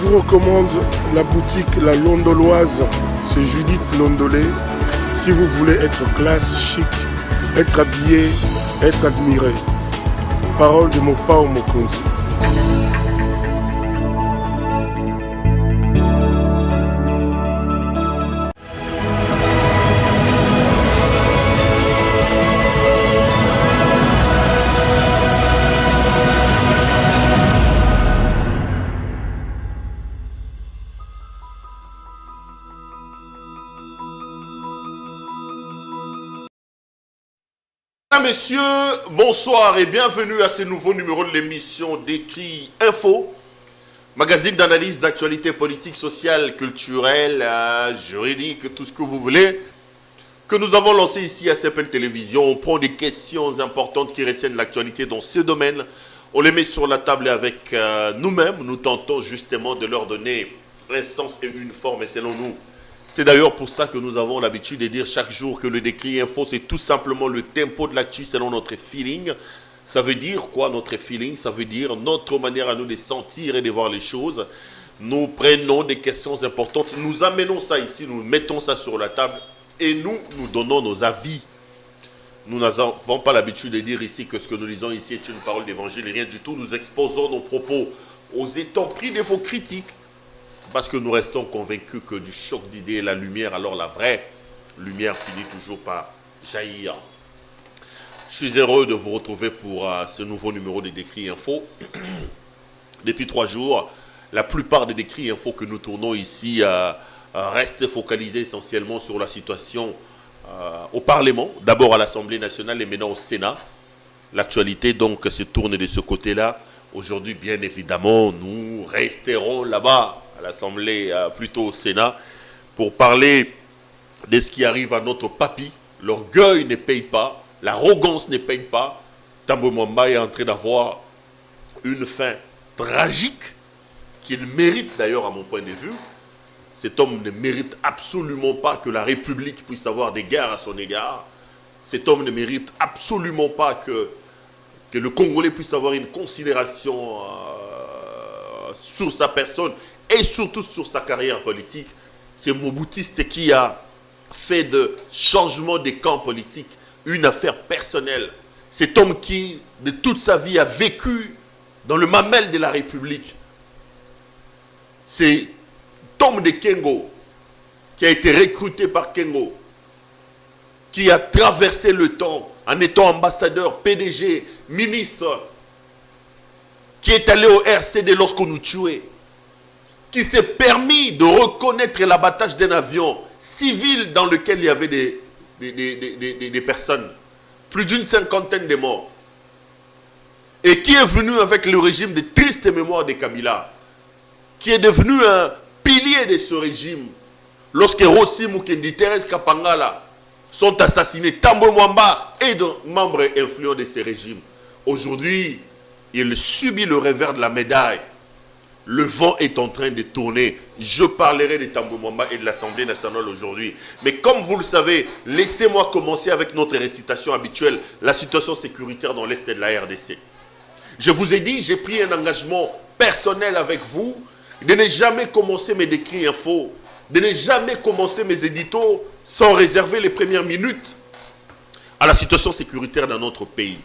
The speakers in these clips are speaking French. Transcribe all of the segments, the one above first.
vous recommande la boutique La Londoloise, c'est Judith Londolé. Si vous voulez être classe, chic, être habillé, être admiré. Parole de Mopao Mokonzi. Messieurs, bonsoir et bienvenue à ce nouveau numéro de l'émission Décrit Info, magazine d'analyse d'actualité politique, sociale, culturelle, juridique, tout ce que vous voulez, que nous avons lancé ici à CPL Télévision. On prend des questions importantes qui retiennent l'actualité dans ce domaine, on les met sur la table avec nous-mêmes, nous tentons justement de leur donner un sens et une forme, et selon nous, c'est d'ailleurs pour ça que nous avons l'habitude de dire chaque jour que le Décrit Info, c'est tout simplement le tempo de l'actu selon notre feeling. Ça veut dire quoi notre feeling? Ça veut dire notre manière à nous de sentir et de voir les choses. Nous prenons des questions importantes, nous amenons ça ici, nous mettons ça sur la table et nous donnons nos avis. Nous n'avons pas l'habitude de dire ici que ce que nous disons ici est une parole d'évangile, rien du tout. Nous exposons nos propos aux étangs-pris de vos critiques. Parce que nous restons convaincus que du choc d'idées, la lumière, alors la vraie lumière finit toujours par jaillir. Je suis heureux de vous retrouver pour ce nouveau numéro de Décrit Info. Depuis 3 jours, la plupart des Décrits Info que nous tournons ici restent focalisés essentiellement sur la situation au Parlement, d'abord à l'Assemblée nationale et maintenant au Sénat. L'actualité donc se tourne de ce côté-là. Aujourd'hui, bien évidemment, nous resterons là-bas à l'Assemblée, plutôt au Sénat, pour parler de ce qui arrive à notre papy. L'orgueil ne paye pas, l'arrogance ne paye pas. Tambo Mwamba est en train d'avoir une fin tragique, qu'il mérite d'ailleurs à mon point de vue. Cet homme ne mérite absolument pas que la République puisse avoir des guerres à son égard. Cet homme ne mérite absolument pas que le Congolais puisse avoir une considération sur sa personne et surtout sur sa carrière politique. C'est Moboutiste qui a fait de changement des camps politiques une affaire personnelle. Cet homme qui, de toute sa vie, a vécu dans le mamel de la République. C'est Tom de Kengo, qui a été recruté par Kengo, qui a traversé le temps en étant ambassadeur, PDG, ministre, qui est allé au RCD lorsqu'on nous tuait, qui s'est permis de reconnaître l'abattage d'un avion civil dans lequel il y avait des personnes, plus d'une 50aine de morts, et qui est venu avec le régime de triste mémoire de Kabila, qui est devenu un pilier de ce régime, lorsque Rossi Mukendi, Thérèse Kapangala sont assassinés, Tambo Mwamba et des membres influents de ces régimes. Aujourd'hui, il subit le revers de la médaille. Le vent est en train de tourner. Je parlerai de Tambo Mwamba et de l'Assemblée nationale aujourd'hui. Mais comme vous le savez, laissez-moi commencer avec notre récitation habituelle, la situation sécuritaire dans l'Est de la RDC. Je vous ai dit, j'ai pris un engagement personnel avec vous de ne jamais commencer mes décrits infos, de ne jamais commencer mes éditos sans réserver les premières minutes à la situation sécuritaire dans notre pays.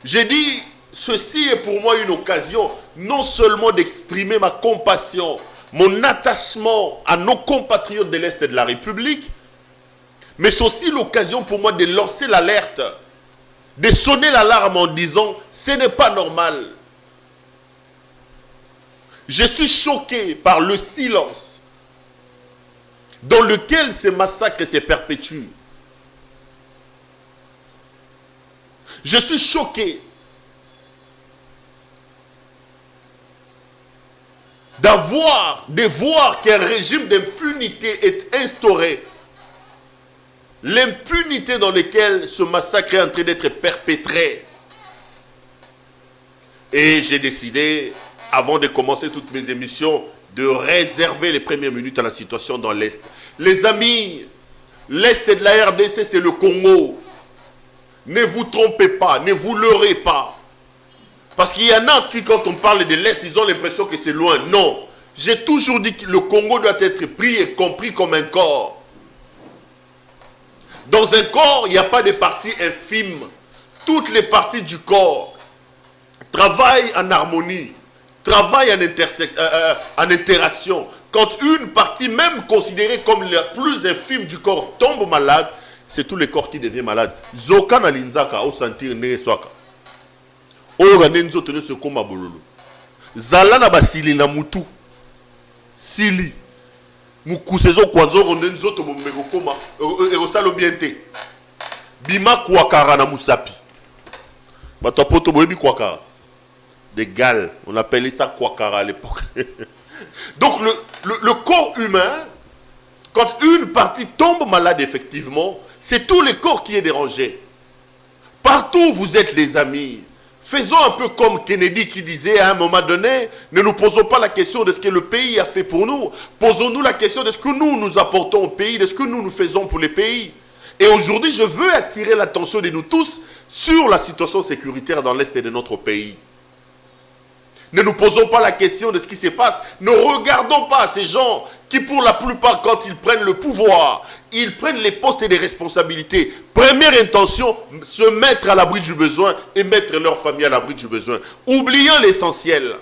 J'ai dit, ceci est pour moi une occasion non seulement d'exprimer ma compassion, mon attachement à nos compatriotes de l'Est de la République, mais c'est aussi l'occasion pour moi de lancer l'alerte, de sonner l'alarme en disant, ce n'est pas normal. Je suis choqué par le silence dans lequel ces massacres se perpétuent. Je suis choqué de voir qu'un régime d'impunité est instauré. L'impunité dans laquelle ce massacre est en train d'être perpétré. Et j'ai décidé, avant de commencer toutes mes émissions, de réserver les premières minutes à la situation dans l'Est. Les amis, l'Est de la RDC, c'est le Congo. Ne vous trompez pas, ne vous leurrez pas. Parce qu'il y en a qui, quand on parle de l'Est, ils ont l'impression que c'est loin. Non. J'ai toujours dit que le Congo doit être pris et compris comme un corps. Dans un corps, il n'y a pas de parties infimes. Toutes les parties du corps travaillent en harmonie, travaillent en interaction. Quand une partie, même considérée comme la plus infime du corps, tombe malade, c'est tout le corps qui devient malade. Zoka na linzaka au sentir ne swaka. Ora nenzo tene se koma bololo. Zala na basili na mutu. Sili. Mukusezo kwanzo rondenzo to momego koma erosalo biente. Bima kwakara na musapi. Bato poto boyebi kwakara. Des Galles, on appelait ça kwakara à l'époque. Donc le corps humain, quand une partie tombe malade effectivement, c'est tout le corps qui est dérangé. Partout où vous êtes les amis, faisons un peu comme Kennedy qui disait à un moment donné, ne nous posons pas la question de ce que le pays a fait pour nous, posons-nous la question de ce que nous apportons au pays, de ce que nous faisons pour les pays. Et aujourd'hui, je veux attirer l'attention de nous tous sur la situation sécuritaire dans l'Est de notre pays. Ne nous posons pas la question de ce qui se passe. Ne regardons pas ces gens qui, pour la plupart, quand ils prennent le pouvoir, ils prennent les postes et les responsabilités. Première intention, se mettre à l'abri du besoin et mettre leur famille à l'abri du besoin. Oublions l'essentiel.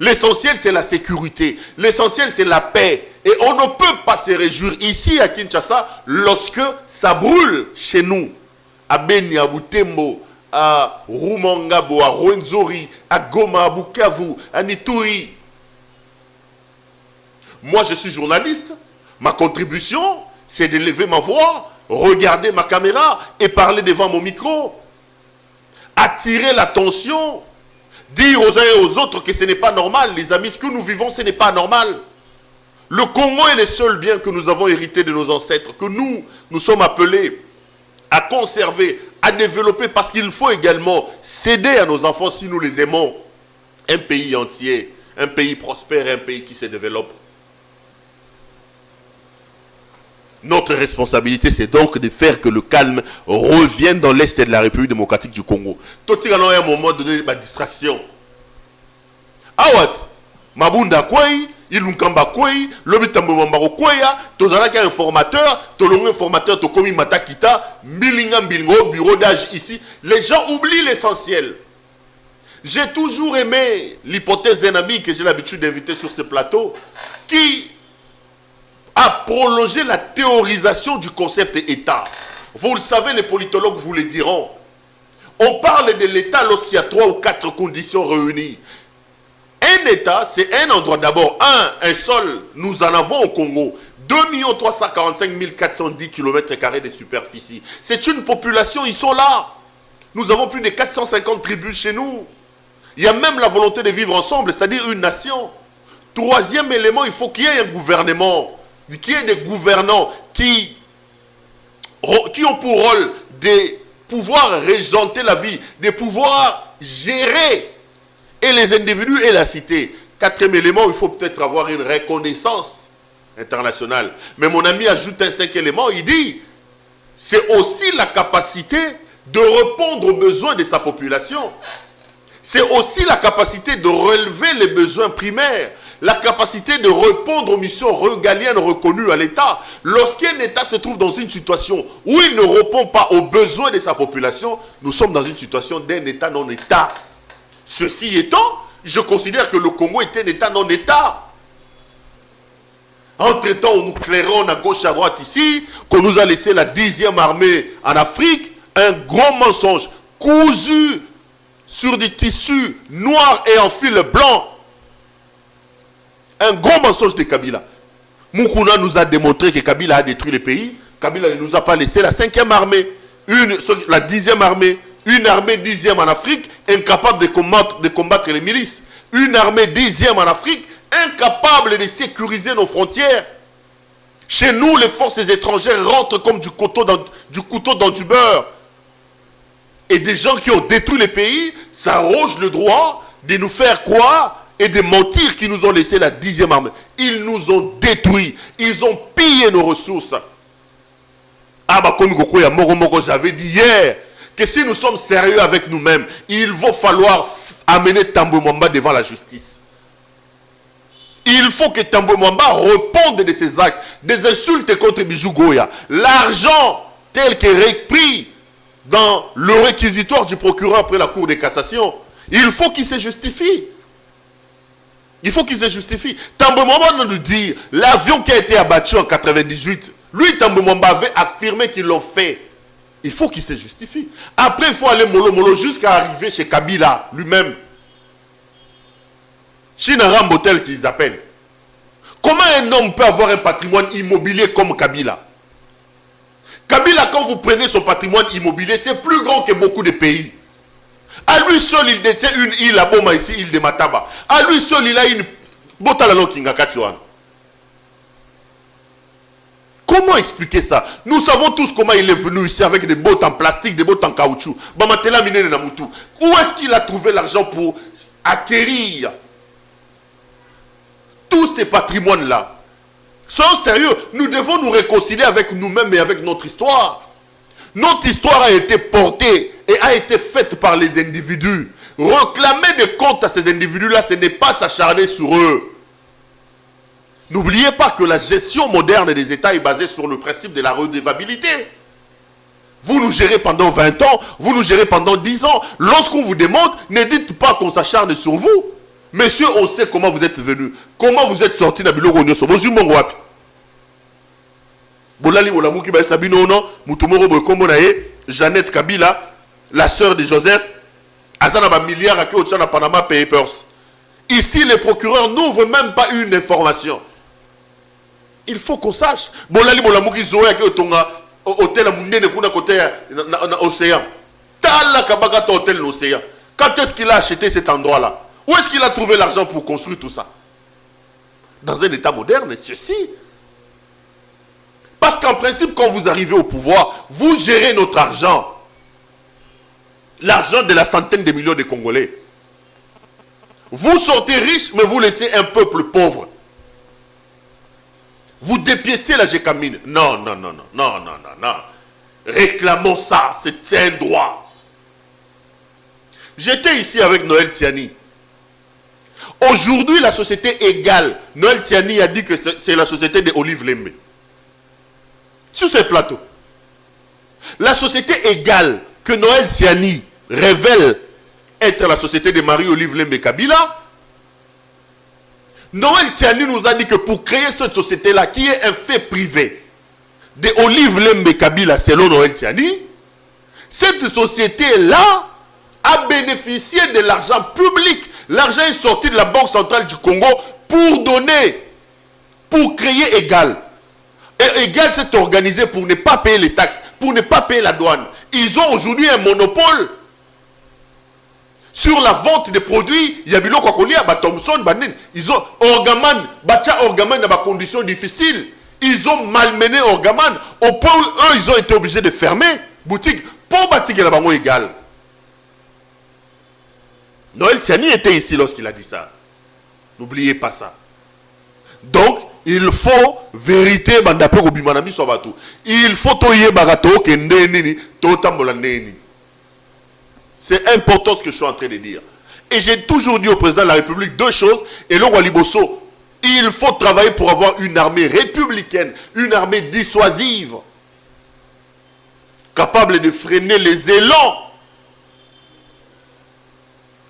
L'essentiel, c'est la sécurité. L'essentiel, c'est la paix. Et on ne peut pas se réjouir ici à Kinshasa lorsque ça brûle chez nous. À Beni, à Butembo, à Rumangabo, à Rwenzori, à Goma, à Bukavu, à Nituri. Moi, je suis journaliste. Ma contribution, c'est de lever ma voix, regarder ma caméra et parler devant mon micro. Attirer l'attention. Dire aux uns et aux autres que ce n'est pas normal. Les amis, ce que nous vivons, ce n'est pas normal. Le Congo est le seul bien que nous avons hérité de nos ancêtres, que nous sommes appelés à conserver, à développer, parce qu'il faut également céder à nos enfants si nous les aimons. Un pays entier, un pays prospère, un pays qui se développe. Notre responsabilité, c'est donc de faire que le calme revienne dans l'Est de la République démocratique du Congo. Tout à un moment donné, ma distraction. Awat, Mabunda Kwei, Ilunkamba Kwei, Lobitambo Mambaro Kweya, Tozalaka informateur, Tolongo informateur, Tokomi Matakita, Milinga Mbilingo, bureau d'âge ici. Les gens oublient l'essentiel. J'ai toujours aimé l'hypothèse d'un ami que j'ai l'habitude d'inviter sur ce plateau, qui a prolongé la théorisation du concept État. Vous le savez, les politologues vous le diront. On parle de l'État lorsqu'il y a 3 ou 4 conditions réunies. Un État, c'est un endroit d'abord. Un sol, nous en avons au Congo. 2 345 410 km² de superficie. C'est une population, ils sont là. Nous avons plus de 450 tribus chez nous. Il y a même la volonté de vivre ensemble, c'est-à-dire une nation. Troisième élément, il faut qu'il y ait un gouvernement. Qu'il y ait des gouvernants qui ont pour rôle de pouvoir régenter la vie, de pouvoir gérer et les individus et la cité. Quatrième élément, il faut peut-être avoir une reconnaissance internationale. Mais mon ami ajoute un 5e élément, il dit, c'est aussi la capacité de répondre aux besoins de sa population. C'est aussi la capacité de relever les besoins primaires, la capacité de répondre aux missions régaliennes reconnues à l'État. Lorsqu'un État se trouve dans une situation où il ne répond pas aux besoins de sa population, nous sommes dans une situation d'un État non-État. Ceci étant, je considère que le Congo est un État non-État. Entre-temps, nous clairons à gauche, à droite ici, qu'on nous a laissé la 10e armée en Afrique, un gros mensonge cousu sur des tissus noirs et en fil blanc. Un gros mensonge de Kabila. Moukouna nous a démontré que Kabila a détruit le pays. Kabila ne nous a pas laissé la 5e armée, la 10e armée, une armée 10e en Afrique, incapable de combattre les milices. Une armée 10e en Afrique, incapable de sécuriser nos frontières. Chez nous, les forces étrangères rentrent comme du couteau dans du beurre. Et des gens qui ont détruit les pays s'arrogent le droit de nous faire croire et de mentir qu'ils nous ont laissé la 10e armée. Ils nous ont détruits. Ils ont pillé nos ressources. Ah bah comme Gokoya Moko j'avais dit hier que si nous sommes sérieux avec nous-mêmes, il va falloir amener Tambo Mwamba devant la justice. Il faut que Tambo Mwamba réponde de ses actes, des insultes contre Bijou Goya. L'argent tel que repris dans le réquisitoire du procureur après la Cour de cassation, il faut qu'il se justifie. Il faut qu'il se justifie. Tambo Mwamba nous dit, l'avion qui a été abattu en 98, lui, Tambo Mwamba avait affirmé qu'ils l'ont fait. Il faut qu'il se justifie. Après, il faut aller mollo jusqu'à arriver chez Kabila lui-même. Chinaram Botel qu'ils appellent. Comment un homme peut avoir un patrimoine immobilier comme Kabila? Kabila, quand vous prenez son patrimoine immobilier, c'est plus grand que beaucoup de pays. À lui seul, il détient une île à Boma ici, île de Mataba. À lui seul, il a une Botalalo Kingakatuan. Comment expliquer ça? Nous savons tous comment il est venu ici avec des bottes en plastique, des bottes en caoutchouc. Bamatela Minene Namutu. Où est-ce qu'il a trouvé l'argent pour acquérir tous ces patrimoines-là? Soyons sérieux, nous devons nous réconcilier avec nous-mêmes et avec notre histoire. Notre histoire a été portée et a été faite par les individus. Réclamer des comptes à ces individus-là, ce n'est pas s'acharner sur eux. N'oubliez pas que la gestion moderne des États est basée sur le principe de la redevabilité. Vous nous gérez pendant 20 ans, vous nous gérez pendant 10 ans. Lorsqu'on vous demande, ne dites pas qu'on s'acharne sur vous. Messieurs, on sait comment vous êtes venus. Comment vous êtes sortis de Biloko Nyoso. Bolali Olamuki ba Sabino non, Mutumoro Bokombo nae, Jeannette Kabila, la sœur de Joseph, Azana ba milliard à qui au na Panama Papers. Ici, les procureurs n'ouvrent même pas une information. Il faut qu'on sache. Bolali Bolamuki Zoé à qui au tonga hôtel à Mundene kuna côté océan. Tala Kabaka hôtel l'océan. Quand est-ce qu'il a acheté cet endroit-là? Où est-ce qu'il a trouvé l'argent pour construire tout ça? Dans un état moderne, ceci. Parce qu'en principe, quand vous arrivez au pouvoir, vous gérez notre argent. L'argent de la centaine de millions de Congolais. Vous sortez riche, mais vous laissez un peuple pauvre. Vous dépiécez la Gécamine. Non, non, non, non, non, non, non, non. Réclamons ça, c'est un droit. J'étais ici avec Noël Tiani. Aujourd'hui, la société égale. Noël Tiani a dit que c'est la société de Olive Lembe. Sur ce plateau. La société égale que Noël Tiani révèle être la société de Marie-Olive Lembe Kabila. Noël Tiani nous a dit que pour créer cette société-là, qui est un fait privé de Olive Lembe Kabila selon Noël Tiani, cette société-là a bénéficié de l'argent public. L'argent est sorti de la Banque centrale du Congo pour donner, pour créer Égal. Et Égal s'est organisé pour ne pas payer les taxes, pour ne pas payer la douane. Ils ont aujourd'hui un monopole sur la vente des produits. Yabilo Kwakolia, Thompson, Banin. Ils ont Orgaman, Batia Orgaman dans des conditions difficiles. Ils ont malmené Orgaman au point où eux, ils ont été obligés de fermer boutique pour bâtir la banque Égal. Noël Tiani était ici lorsqu'il a dit ça. N'oubliez pas ça. Donc, il faut vérité bandape obimanami sobatu. Il faut toye bagato kendeni totambolandeni. C'est important ce que je suis en train de dire. Et j'ai toujours dit au président de la République deux choses. Et le Waliboso, il faut travailler pour avoir une armée républicaine, une armée dissuasive, capable de freiner les élans.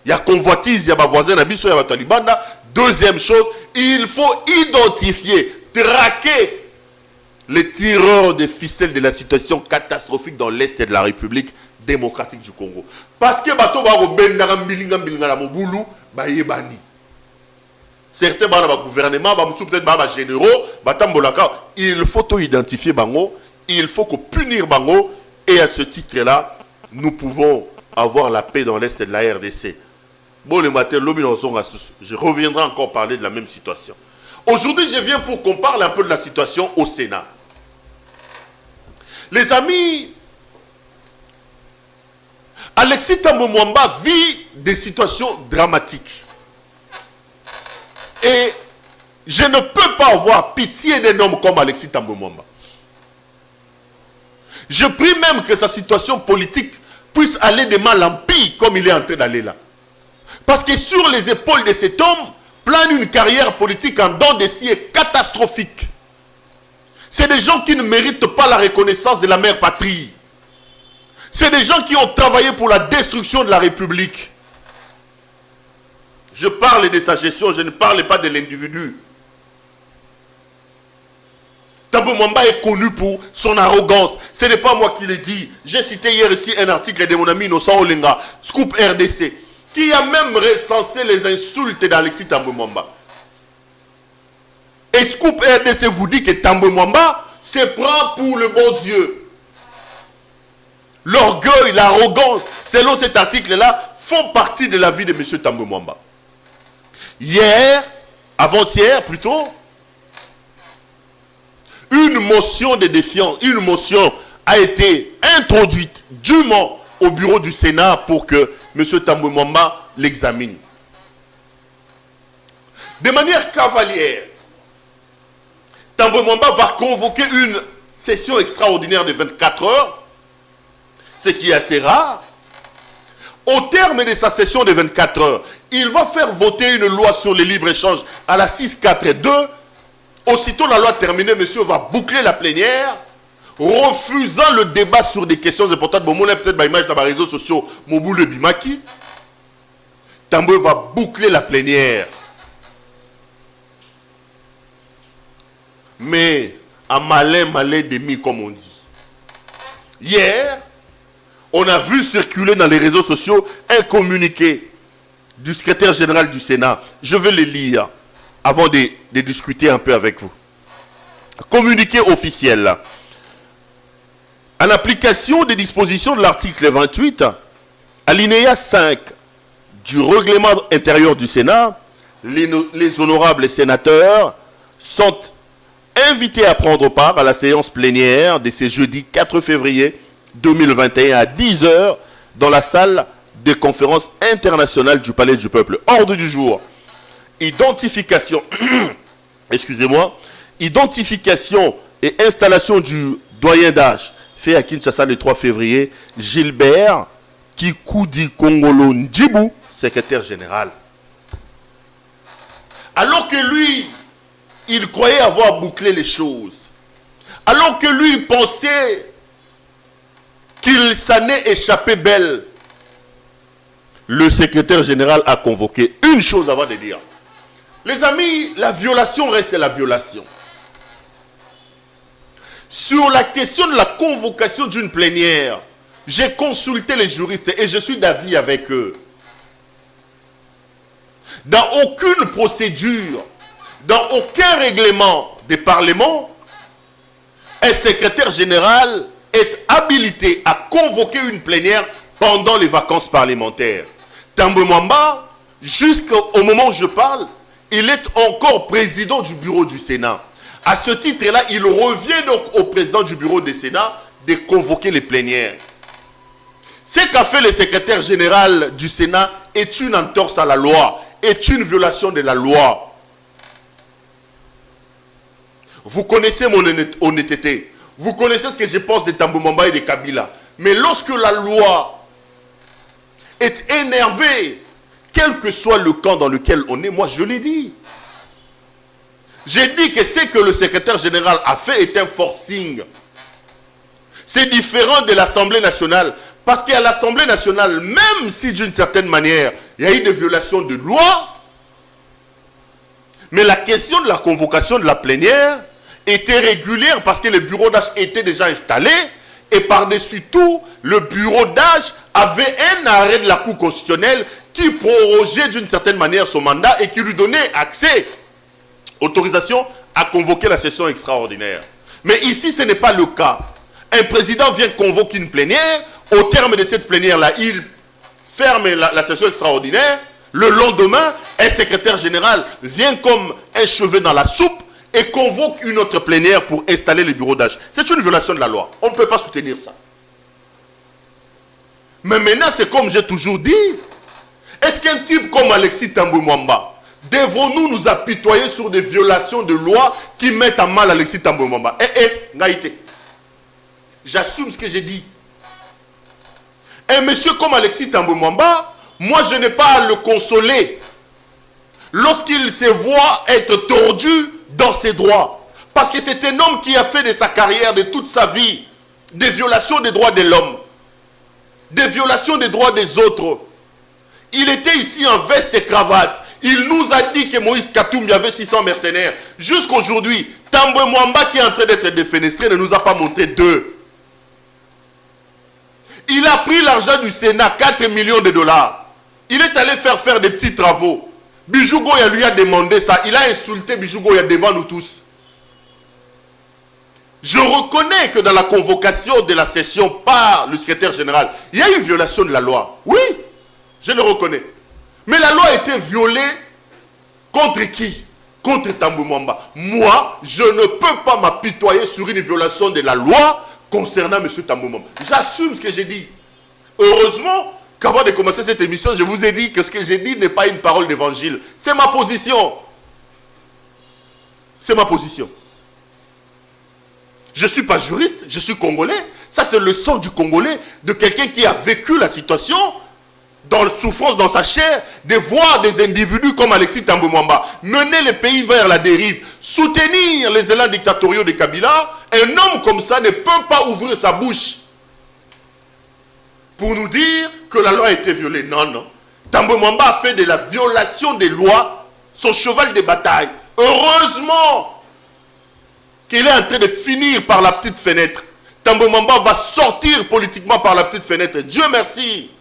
Il y a convoitise, il y a ma voisin, il y a Talibanda. Deuxième chose, il faut identifier, traquer les tireurs de ficelles de la situation catastrophique dans l'Est de la République démocratique du Congo. Parce que certains gouvernements, peut-être généraux, il faut tout identifier, il faut punir Bango, et à ce titre-là, nous pouvons avoir la paix dans l'Est de la RDC. Bon, le matin, je reviendrai encore parler de la même situation. Aujourd'hui, je viens pour qu'on parle un peu de la situation au Sénat. Les amis, Alexis Tambo Mwamba vit des situations dramatiques. Et je ne peux pas avoir pitié d'un homme comme Alexis Tambo Mwamba. Je prie même que sa situation politique puisse aller de mal en pire comme il est en train d'aller là. Parce que sur les épaules de cet homme plane une carrière politique en dents de scie catastrophique. C'est des gens qui ne méritent pas la reconnaissance de la mère patrie. C'est des gens qui ont travaillé pour la destruction de la République. Je parle de sa gestion, je ne parle pas de l'individu. Tambwe Mwamba est connu pour son arrogance. Ce n'est pas moi qui l'ai dit. J'ai cité hier ici un article de mon ami Innocent Olenga, Scoop RDC, qui a même recensé les insultes d'Alexis Tambwe Mwamba. Et Scoop RDC vous dit que Tambwe Mwamba se prend pour le bon Dieu. L'orgueil, l'arrogance, selon cet article-là, font partie de la vie de M. Tambwe Mwamba. Hier, avant-hier plutôt, une motion de défiance, une motion a été introduite dûment au bureau du Sénat pour que M. Tambwe Mwamba l'examine. De manière cavalière, Tambwe Mwamba va convoquer une session extraordinaire de 24 heures, ce qui est assez rare. Au terme de sa session de 24 heures, il va faire voter une loi sur le libre-échange à la 642. Aussitôt la loi terminée, monsieur va boucler la plénière, refusant le débat sur des questions importantes. Bon, on a peut-être l'image dans les réseaux sociaux, Moboule Bimaki. Tambwe va boucler la plénière. Mais à malin demi, comme on dit. Hier, on a vu circuler dans les réseaux sociaux un communiqué du secrétaire général du Sénat. Je vais le lire avant de discuter un peu avec vous. Communiqué officiel. En application des dispositions de l'article 28, alinéa 5 du règlement intérieur du Sénat, les honorables sénateurs sont invités à prendre part à la séance plénière de ce jeudi 4 février 2021 à 10 h dans la salle de conférence internationale du Palais du Peuple. Ordre du jour. Identification, excusez-moi, identification et installation du doyen d'âge fait à Kinshasa le 3 février, Gilbert Kikoudi Kongolo Ndjibou, secrétaire général. Alors que lui, il croyait avoir bouclé les choses, alors que lui pensait qu'il s'en est échappé belle, le secrétaire général a convoqué une chose avant de dire. Les amis, la violation reste la violation. Sur la question de la convocation d'une plénière, j'ai consulté les juristes et je suis d'avis avec eux. Dans aucune procédure, dans aucun règlement des parlements, un secrétaire général est habilité à convoquer une plénière pendant les vacances parlementaires. Tambwe Mwamba, jusqu'au moment où je parle, il est encore président du bureau du Sénat. À ce titre-là, il revient donc au président du bureau du Sénat de convoquer les plénières. Ce qu'a fait le secrétaire général du Sénat est une entorse à la loi, est une violation de la loi. Vous connaissez mon honnêteté. Vous connaissez ce que je pense de Tambwe Mwamba et de Kabila. Mais lorsque la loi est énervée, quel que soit le camp dans lequel on est, moi je l'ai dit. J'ai dit que ce que le secrétaire général a fait est un forcing. C'est différent de l'Assemblée nationale. Parce qu'à l'Assemblée nationale, même si d'une certaine manière, il y a eu des violations de loi, mais la question de la convocation de la plénière était régulière parce que le bureau d'âge était déjà installé et par-dessus tout, le bureau d'âge avait un arrêt de la Cour constitutionnelle qui prorogeait d'une certaine manière son mandat et qui lui donnait accès, autorisation à convoquer la session extraordinaire. Mais ici, ce n'est pas le cas. Un président vient convoquer une plénière, au terme de cette plénière-là, il ferme la session extraordinaire. Le lendemain, un secrétaire général vient comme un cheveu dans la soupe et convoque une autre plénière pour installer le bureau d'âge. C'est une violation de la loi. On ne peut pas soutenir ça. Mais maintenant, c'est comme j'ai toujours dit. Est-ce qu'un type comme Alexis Tambwe Mwamba, devons-nous nous apitoyer sur des violations de loi qui mettent à mal Alexis Tambwe Mwamba? Ngaïté. J'assume ce que j'ai dit. Un monsieur comme Alexis Thambwe Mwamba, moi je n'ai pas à le consoler lorsqu'il se voit être tordu dans ses droits. Parce que c'est un homme qui a fait de sa carrière, de toute sa vie, des violations des droits de l'homme, des violations des droits des autres. Il était ici en veste et cravate. Il nous a dit que Moïse Katumbi avait 600 mercenaires. Jusqu'aujourd'hui, Thambwe Mwamba qui est en train d'être défenestré ne nous a pas montré deux. Il a pris l'argent du Sénat, 4 millions de dollars. Il est allé faire des petits travaux. Bijou Goya lui a demandé ça. Il a insulté Bijou Goya devant nous tous. Je reconnais que dans la convocation de la session par le secrétaire général, il y a eu violation de la loi. Oui, je le reconnais. Mais la loi a été violée contre qui? Contre Thambwe Mwamba. Moi, je ne peux pas m'apitoyer sur une violation de la loi concernant M. Thambwe Mwamba. J'assume ce que j'ai dit. Heureusement qu'avant de commencer cette émission, je vous ai dit que ce que j'ai dit n'est pas une parole d'évangile. C'est ma position. C'est ma position. Je ne suis pas juriste, je suis congolais. Ça, c'est le sang du Congolais, de quelqu'un qui a vécu la situation, dans la souffrance, dans sa chair, de voir des individus comme Alexis Thambwe Mwamba mener le pays vers la dérive, soutenir les élans dictatoriaux de Kabila. Un homme comme ça ne peut pas ouvrir sa bouche pour nous dire que la loi a été violée. Non, non. Thambwe Mwamba a fait de la violation des lois son cheval de bataille. Heureusement qu'il est en train de finir par la petite fenêtre. Thambwe Mwamba va sortir politiquement par la petite fenêtre. Dieu merci.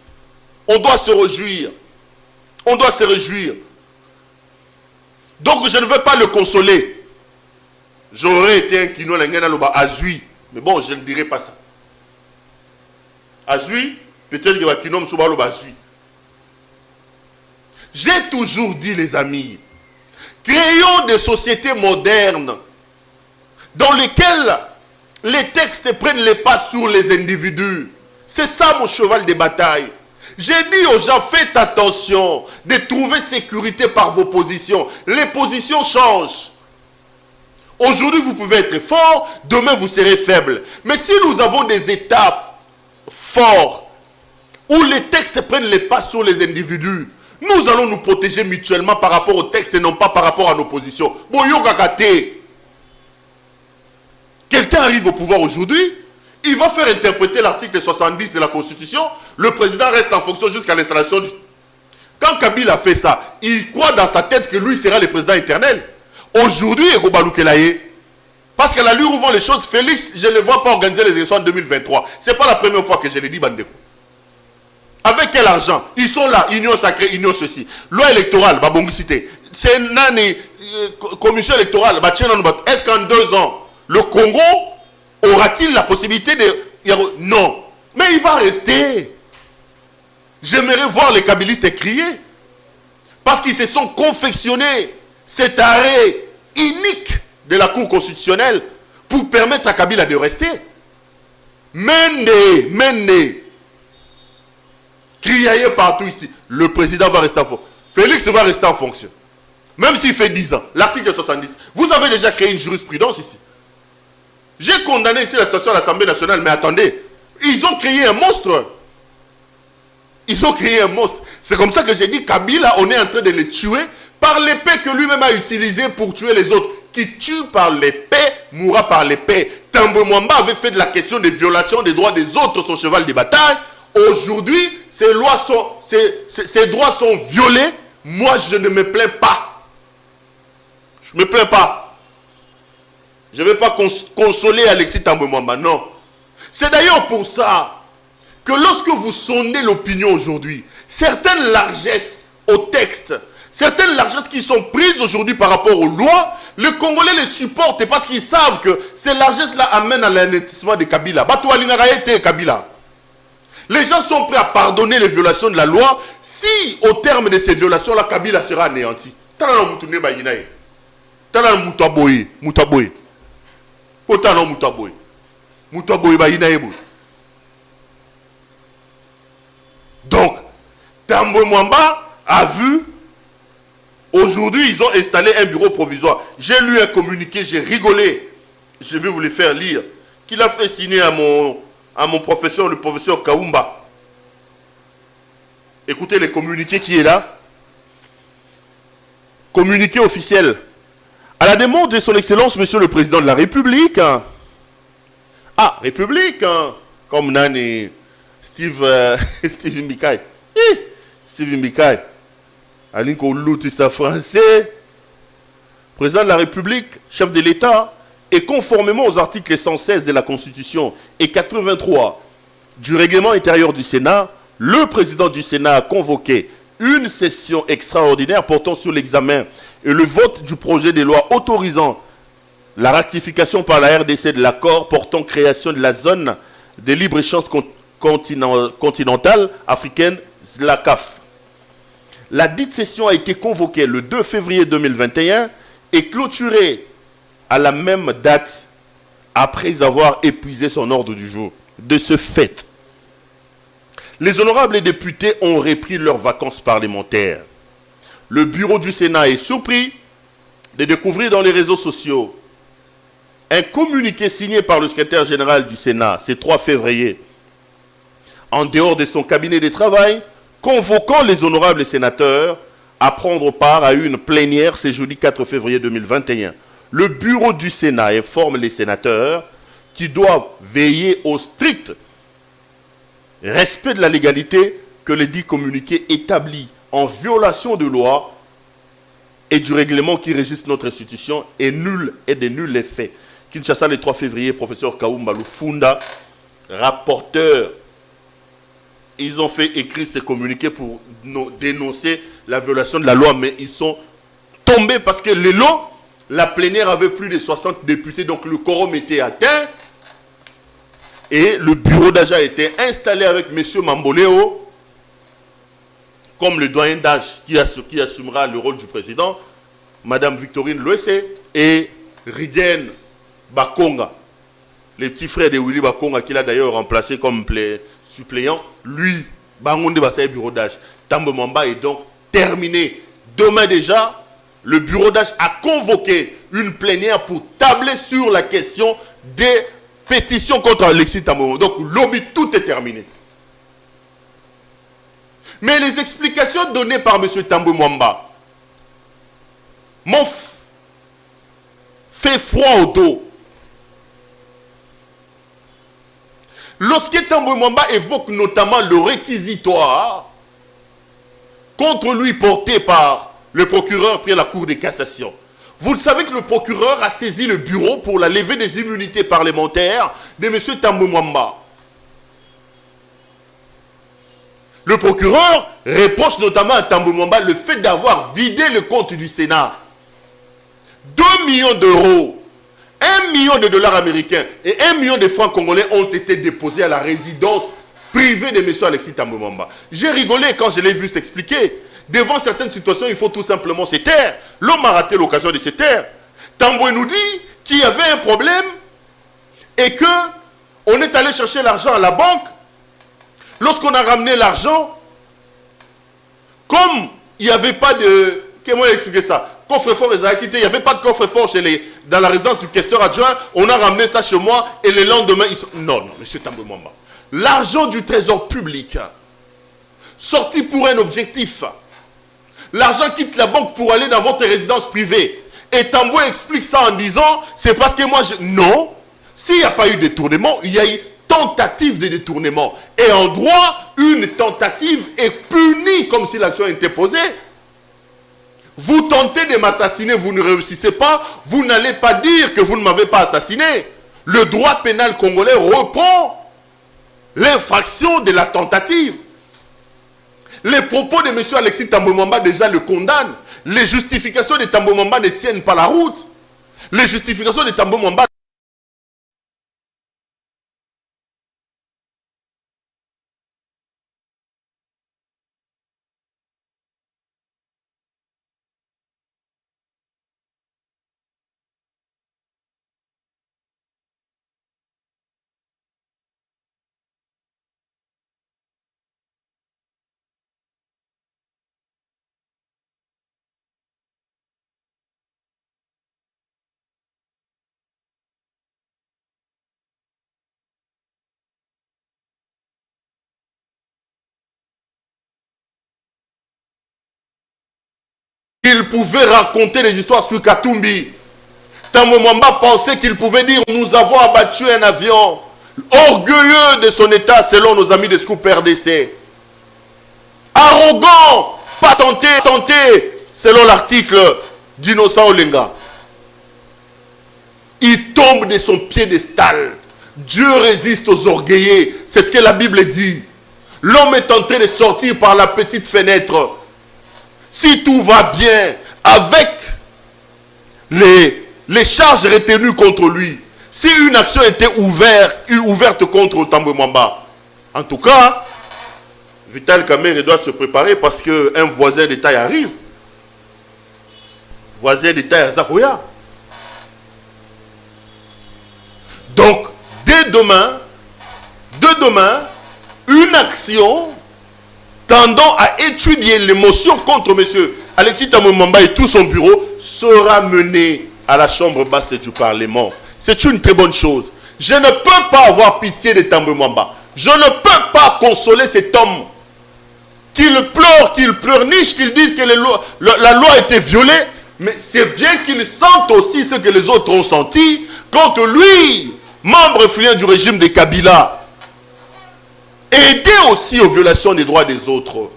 On doit se réjouir. On doit se réjouir. Donc je ne veux pas le consoler. J'aurais été un kino l'engena azui. Mais bon, je ne dirai pas ça. Azui, peut-être que va kino m'souba loba azui. J'ai toujours dit, les amis, créons des sociétés modernes dans lesquelles les textes prennent les pas sur les individus. C'est ça mon cheval de bataille. J'ai dit aux gens, faites attention de trouver sécurité par vos positions. Les positions changent. Aujourd'hui, vous pouvez être fort, demain, vous serez faible. Mais si nous avons des États forts, où les textes prennent les pas sur les individus, nous allons nous protéger mutuellement par rapport aux textes et non pas par rapport à nos positions. Boyo Kakate. Quelqu'un arrive au pouvoir aujourd'hui, il va faire interpréter l'article 70 de la Constitution, le président reste en fonction jusqu'à l'installation du... Quand Kabila a fait ça, il croit dans sa tête que lui sera le président éternel. Aujourd'hui, parce qu'à la lui où vont les choses, Félix, je ne vois pas organiser les élections en 2023. Ce n'est pas la première fois que je l'ai dit, Bandeko. Avec quel argent? Ils sont là, union sacrée, union ceci. Loi électorale, Babongicité. C'est une commission électorale. Est-ce qu'en 2 ans, le Congo aura-t-il la possibilité de... Non. Mais il va rester. J'aimerais voir les kabylistes crier. Parce qu'ils se sont confectionnés cet arrêt unique de la Cour constitutionnelle pour permettre à Kabila de rester. Mende. Criaillez partout ici. Le président va rester en fonction. Félix va rester en fonction. Même s'il fait 10 ans. L'article 70. Vous avez déjà créé une jurisprudence ici. J'ai condamné ici la situation de l'Assemblée nationale, mais attendez, ils ont créé un monstre. Ils ont créé un monstre. C'est comme ça que j'ai dit, Kabila, on est en train de le tuer par l'épée que lui-même a utilisée pour tuer les autres. Qui tue par l'épée, mourra par l'épée. Thambwe Mwamba avait fait de la question des violations des droits des autres son cheval de bataille. Aujourd'hui, ces droits sont violés. Moi, je ne me plains pas. Je ne me plains pas. Je ne vais pas consoler Alexis Thambwe Mwamba, non. C'est d'ailleurs pour ça que lorsque vous sondez l'opinion aujourd'hui, certaines largesses au texte, certaines largesses qui sont prises aujourd'hui par rapport aux lois, les Congolais les supportent parce qu'ils savent que ces largesses-là amènent à l'anéantissement de Kabila. Kabila. Les gens sont prêts à pardonner les violations de la loi si, au terme de ces violations-là, Kabila sera anéanti. Donc, Thambwe Mwamba a vu, aujourd'hui ils ont installé un bureau provisoire. J'ai lu un communiqué, j'ai rigolé, je vais vous le faire lire, qu'il a fait signer à mon professeur, le professeur Kaumba. Écoutez les communiqués qui est là. Communiqué officiel. À la demande de son Excellence, Monsieur le Président de la République. Ah, République, comme Nani, Steve Mikaï. Steve Mikaï. Alinko Loutissa français. Président de la République, chef de l'État, et conformément aux articles 116 de la Constitution et 83 du règlement intérieur du Sénat, le président du Sénat a convoqué une session extraordinaire portant sur l'examen et le vote du projet de loi autorisant la ratification par la RDC de l'accord portant création de la zone de libre-échange continentale africaine, la CAF. La dite session a été convoquée le 2 février 2021 et clôturée à la même date après avoir épuisé son ordre du jour. De ce fait, les honorables députés ont repris leurs vacances parlementaires. Le bureau du Sénat est surpris de découvrir dans les réseaux sociaux un communiqué signé par le secrétaire général du Sénat, ce 3 février, en dehors de son cabinet de travail, convoquant les honorables sénateurs à prendre part à une plénière ce jeudi 4 février 2021. Le bureau du Sénat informe les sénateurs qui doivent veiller au strict respect de la légalité que le dit communiqué établi en violation de loi et du règlement qui régisse notre institution est nul et de nul effet. Kinshasa, le 3 février, professeur Kaoumba Lufunda, rapporteur, ils ont fait écrire ces communiqués pour dénoncer la violation de la loi, mais ils sont tombés parce que le long, la plénière avait plus de 60 députés, donc le quorum était atteint. Et le bureau d'âge a été installé avec M. Mamboléo, comme le doyen d'âge qui assumera le rôle du président, Mme Victorine Loessé et Rigen Bakonga, les petits frères de Willy Bakonga, qu'il a d'ailleurs remplacé comme suppléant. Lui, Bangonde Bassaye bureau d'âge. Tambo Mamba est donc terminé. Demain déjà, le bureau d'âge a convoqué une plénière pour tabler sur la question des pétitions contre Alexis Tambo. Donc, lobby, tout est terminé. Mais les explications données par M. Tambo Mwamba m'ont fait froid au dos. Lorsque Tambo Mwamba évoque notamment le réquisitoire contre lui porté par le procureur puis la Cour de cassation, vous le savez que le procureur a saisi le bureau pour la levée des immunités parlementaires de M. Tambo Mwamba. Le procureur reproche notamment à Tambo Mwamba le fait d'avoir vidé le compte du Sénat. 2 millions d'euros, 1 million de dollars américains et 1 million de francs congolais ont été déposés à la résidence privée de M. Alexis Tambo Mwamba. J'ai rigolé quand je l'ai vu s'expliquer. Devant certaines situations, il faut tout simplement se taire. L'homme a raté l'occasion de se taire. Tambo nous dit qu'il y avait un problème et qu'on est allé chercher l'argent à la banque. Lorsqu'on a ramené l'argent, comme il n'y avait pas de... Comment expliquer ça? Coffre-fort, il n'y avait pas de coffre-fort dans la résidence du questeur adjoint. On a ramené ça chez moi et le lendemain, ils sont... Non, non, M. Tambo Mwamba. L'argent du trésor public, sorti pour un objectif. L'argent quitte la banque pour aller dans votre résidence privée. Et Tambo explique ça en disant, c'est parce que moi, non. S'il n'y a pas eu de détournement, il y a eu tentative de détournement. Et en droit, une tentative est punie comme si l'action était posée. Vous tentez de m'assassiner, vous ne réussissez pas, vous n'allez pas dire que vous ne m'avez pas assassiné. Le droit pénal congolais reprend l'infraction de la tentative. Les propos de M. Alexis Tambo Mwamba déjà le condamnent. Les justifications de Tambo Mwamba ne tiennent pas la route. Les justifications de Tambo Mwamba Il pouvait raconter des histoires sur Katumbi. Tambo Mwamba pensait qu'il pouvait dire « Nous avons abattu un avion ». Orgueilleux de son état selon nos amis de Scoop RDC. Arrogant, pas tenté, selon l'article d'Innocent Olenga. Il tombe de son piédestal. Dieu résiste aux orgueillés. C'est ce que la Bible dit. L'homme est en train de sortir par la petite fenêtre. Si tout va bien, avec les charges retenues contre lui, si une action était ouverte contre Tambo Mwamba, en tout cas, Vital Kamerhe doit se préparer parce qu'un voisin d'État arrive. Voisin d'État Zakoya. Donc, dès demain, une action tendant à étudier l'émotion contre M. Alexis Tambo Mwamba et tout son bureau sera menée à la chambre basse du Parlement. C'est une très bonne chose. Je ne peux pas avoir pitié de Tambo Mwamba. Je ne peux pas consoler cet homme. Qu'il pleurniche, qu'il dise que la loi a été violée. Mais c'est bien qu'il sente aussi ce que les autres ont senti quand lui, membre influent du régime de Kabila, aidait aussi aux violations des droits des autres.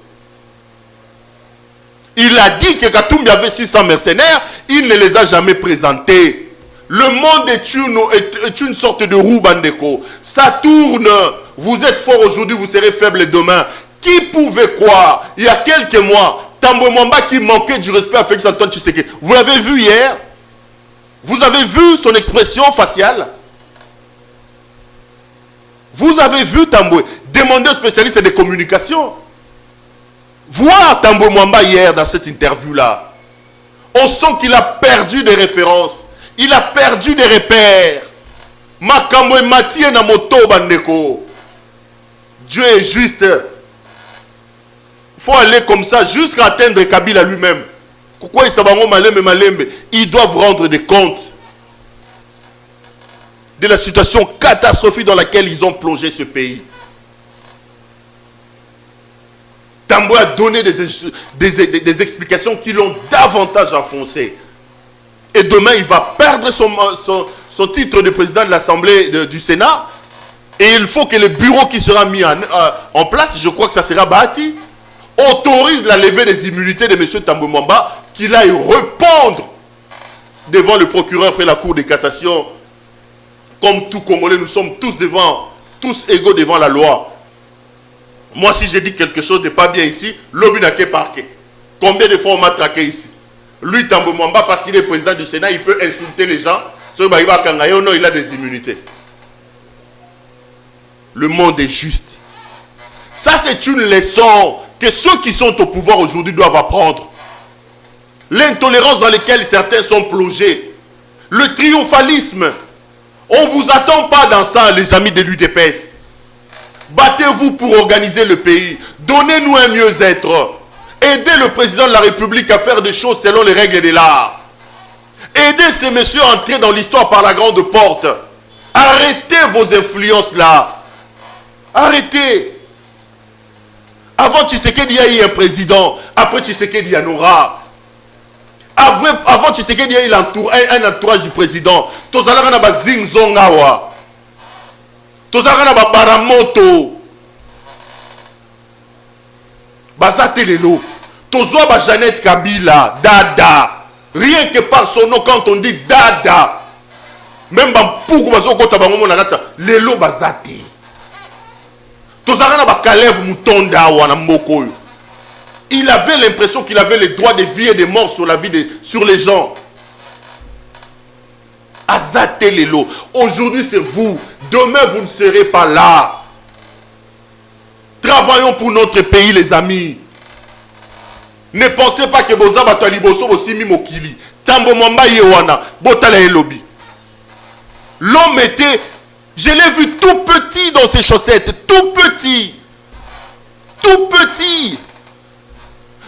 Il a dit que Katumbi avait 600 mercenaires, il ne les a jamais présentés. Le monde est une sorte de roue, Bandeko. Ça tourne. Vous êtes fort aujourd'hui, vous serez faible demain. Qui pouvait croire, il y a quelques mois, Tambo Mwamba qui manquait du respect à Félix Antoine Tshisekedi. Vous l'avez vu hier? Vous avez vu son expression faciale? Vous avez vu Tambo? Demandez aux spécialistes des communications. Voir Tambo Mwamba hier dans cette interview-là, on sent qu'il a perdu des références. Il a perdu des repères. Makambo et Mathieu na moto bandeko. Dieu est juste. Il faut aller comme ça jusqu'à atteindre Kabila lui-même. Pourquoi ils s'abango malembe? Ils doivent rendre des comptes de la situation catastrophique dans laquelle ils ont plongé ce pays. Tambo a donné des explications qui l'ont davantage enfoncé. Et demain, il va perdre son titre de président de l'Assemblée du Sénat. Et il faut que le bureau qui sera mis en place, je crois que ça sera bâti, autorise la levée des immunités de M. Tambo Mwamba, qu'il aille répondre devant le procureur près la Cour de cassation. Comme tout Congolais, nous sommes tous égaux devant la loi. Moi, si j'ai dit quelque chose de pas bien ici, l'obus n'a qu'à parquer. Combien de fois on m'a traqué ici? Lui, Tambo Mwamba, parce qu'il est président du Sénat, il peut insulter les gens. Non, il a des immunités. Le monde est juste. Ça, c'est une leçon que ceux qui sont au pouvoir aujourd'hui doivent apprendre. L'intolérance dans laquelle certains sont plongés. Le triomphalisme. On ne vous attend pas dans ça, les amis de l'UDPS. Battez-vous pour organiser le pays. Donnez-nous un mieux-être. Aidez le président de la République à faire des choses selon les règles de l'art. Aidez ces messieurs à entrer dans l'histoire par la grande porte. Arrêtez vos influences là. Arrêtez. Avant Tshisekedi, il y a eu un président. Après Tshisekedi, il y en aura. Avant Tshisekedi, il y a eu un entourage du président. Tozalaka na ba Zingzongawa. Tozalaka na ba Baramoto. Bazate lelo. Tozoa ba Jeannette Kabila. Dada. Rien que par son nom, quand on dit Dada. Même Bampoukou bazo kota bangomo na kata. Lelo bazate. Tozalaka na ba Kalev Mutonda wana mboko. Il avait l'impression qu'il avait le droit de vie et de mort sur les gens. Azate lelo. Aujourd'hui c'est vous. Demain vous ne serez pas là. Travaillons pour notre pays, les amis. Ne pensez pas que Boza Bataliboso Bosimi Mokili. Tambo Mwamba Yewana. Botala Elobi. L'homme était. Je l'ai vu tout petit dans ses chaussettes. Tout petit. Tout petit.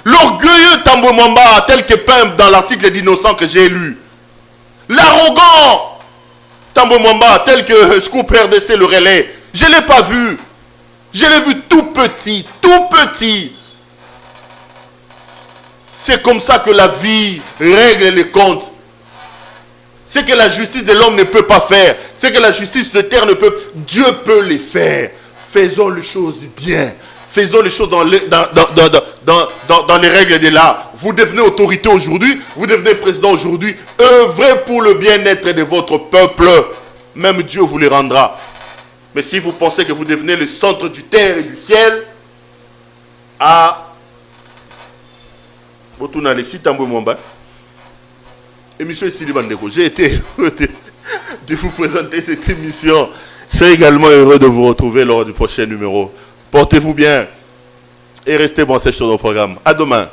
L'orgueilleux Tambo Mwamba, tel que peint dans l'article d'Innocent que j'ai lu. L'arrogant Tambo Mwamba, tel que Scoop RDC le relais. Je ne l'ai pas vu. Je l'ai vu tout petit. Tout petit. C'est comme ça que la vie règle les comptes. C'est que la justice de l'homme ne peut pas faire. C'est que la justice de terre ne peut. Dieu peut les faire. Faisons les choses bien. Faisons les choses dans les règles de l'art. Vous devenez autorité aujourd'hui. Vous devenez président aujourd'hui. Œuvrez pour le bien-être de votre peuple. Même Dieu vous les rendra. Mais si vous pensez que vous devenez le centre du terre et du ciel, émission ici, j'ai été de vous présenter cette émission. C'est également heureux de vous retrouver lors du prochain numéro. Portez-vous bien et restez branchés sur nos programmes. À demain.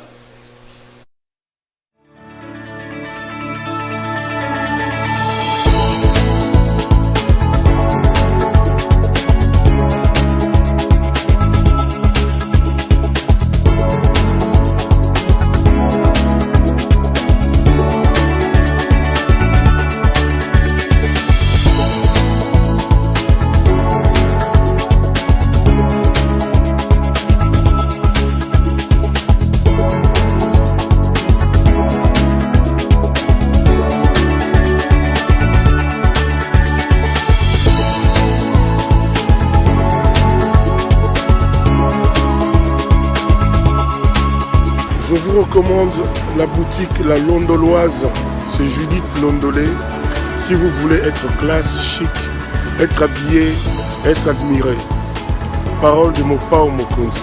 Je vous recommande la boutique La Londoloise chez Judith Londolé. Si vous voulez être classe, chic, être habillé, être admiré. Parole de Mopao Mokonzi.